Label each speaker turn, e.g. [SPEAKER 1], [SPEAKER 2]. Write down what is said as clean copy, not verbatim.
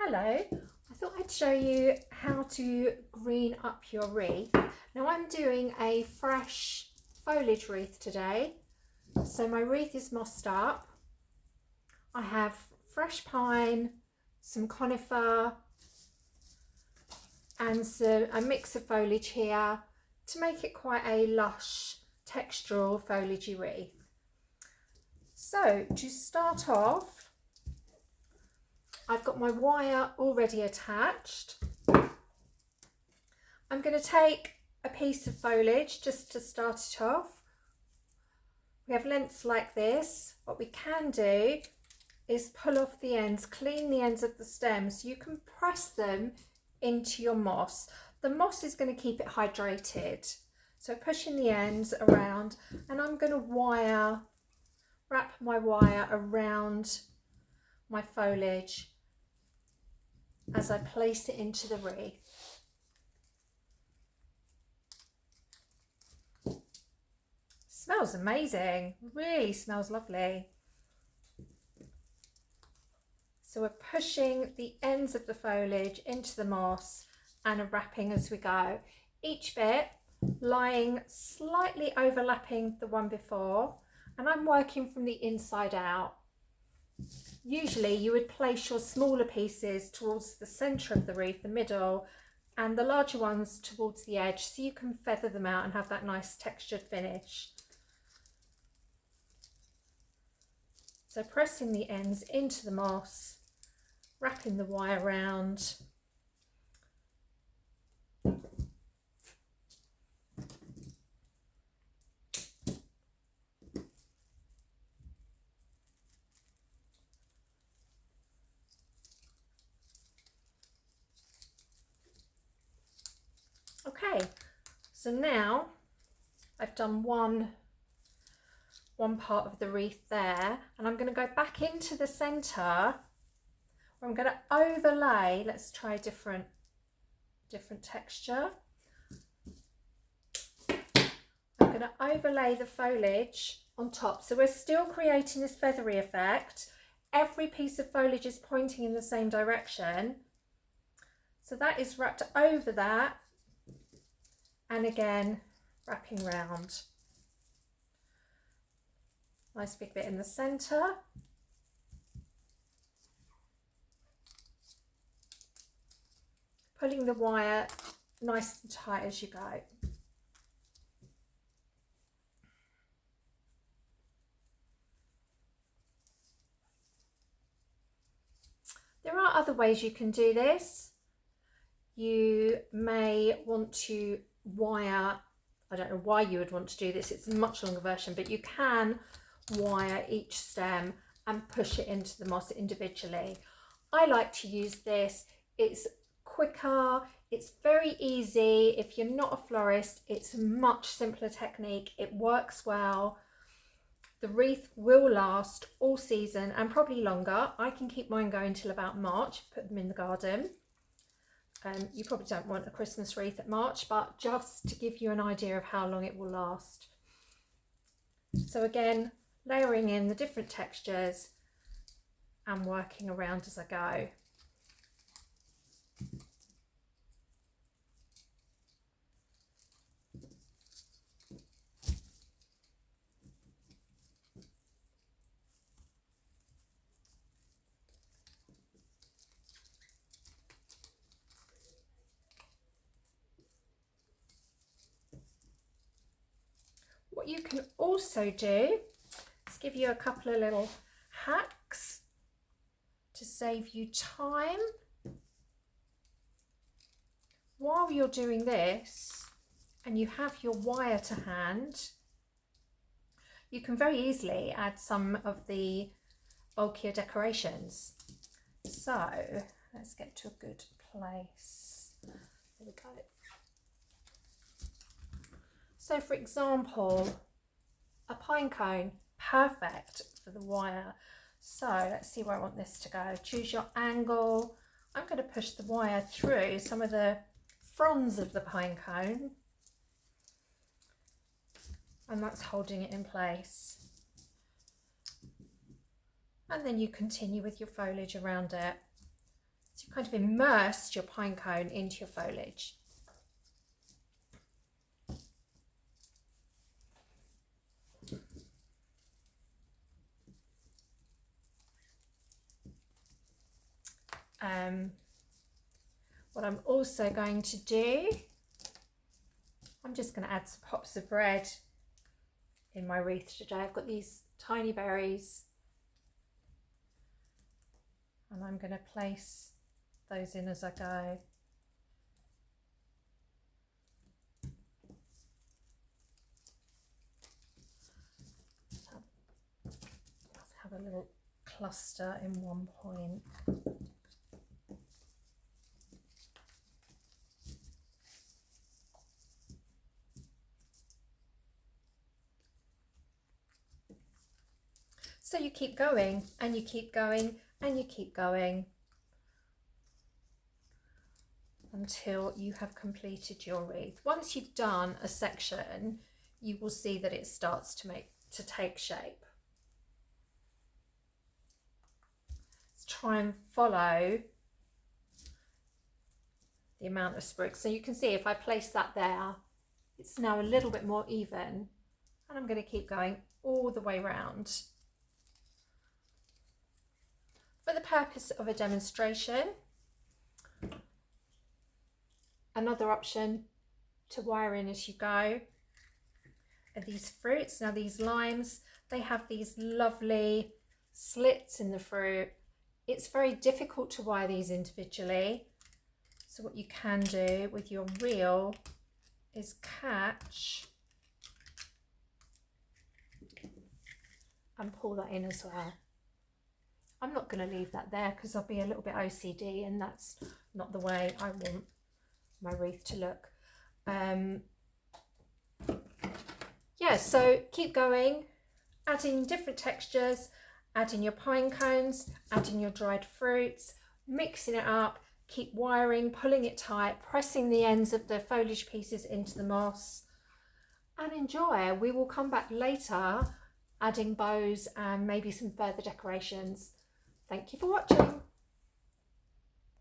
[SPEAKER 1] Hello, I thought I'd show you how to green up your wreath. Now I'm doing a fresh foliage wreath today. So my wreath is mossed up. I have fresh pine, some conifer and a mix of foliage here to make it quite a lush textural foliagey wreath. So to start off, I've got my wire already attached. I'm going to take a piece of foliage just to start it off. We have lengths like this. What we can do is pull off the ends, clean the ends of the stems so you can press them into your moss. The moss is going to keep it hydrated. So pushing the ends around, and I'm going to wrap my wire around my foliage as I place it into the wreath. Smells amazing, really smells lovely. So we're pushing the ends of the foliage into the moss and wrapping as we go. Each bit lying slightly overlapping the one before, and I'm working from the inside out. Usually you would place your smaller pieces towards the centre of the wreath, the middle, and the larger ones towards the edge so you can feather them out and have that nice textured finish. So pressing the ends into the moss, wrapping the wire around. Okay, so now I've done one part of the wreath there, and I'm going to go back into the centre where I'm going to overlay. Let's try a different texture. I'm going to overlay the foliage on top, so we're still creating this feathery effect. Every piece of foliage is pointing in the same direction, so that is wrapped over that, and again wrapping round. Nice big bit in the centre. Pulling the wire nice and tight as you go. There are other ways you can do this. You may want to wire, I don't know why you would want to do this, it's a much longer version, but you can wire each stem and push it into the moss individually. I like to use this. It's quicker, it's very easy. If you're not a florist, it's a much simpler technique. It works well. The wreath will last all season and probably longer. I can keep mine going till about March, put them in the garden. You probably don't want a Christmas wreath at March, but just to give you an idea of how long it will last. So again, layering in the different textures and working around as I go. What you can also do is give you a couple of little hacks to save you time. While you're doing this and you have your wire to hand, you can very easily add some of the bulkier decorations. So let's get to a good place. There we go. So for example, a pine cone, perfect for the wire. So let's see where I want this to go. Choose your angle. I'm going to push the wire through some of the fronds of the pine cone, and that's holding it in place. And then you continue with your foliage around it. So you've kind of immersed your pine cone into your foliage. What I'm also going to do, I'm just going to add some pops of red in my wreath today. I've got these tiny berries and I'm going to place those in as I go. Let's have a little cluster in one point. So you keep going and you keep going and you keep going until you have completed your wreath. Once you've done a section, you will see that it starts to take shape. Let's try and follow the amount of sprigs. So you can see if I place that there, it's now a little bit more even, and I'm going to keep going all the way round. For the purpose of a demonstration, another option to wire in as you go are these fruits. Now these limes, they have these lovely slits in the fruit. It's very difficult to wire these individually. So what you can do with your reel is catch and pull that in as well. I'm not going to leave that there because I'll be a little bit OCD and that's not the way I want my wreath to look. Yeah, so keep going, adding different textures, adding your pine cones, adding your dried fruits, mixing it up, keep wiring, pulling it tight, pressing the ends of the foliage pieces into the moss, and enjoy. We will come back later adding bows and maybe some further decorations. Thank you for watching.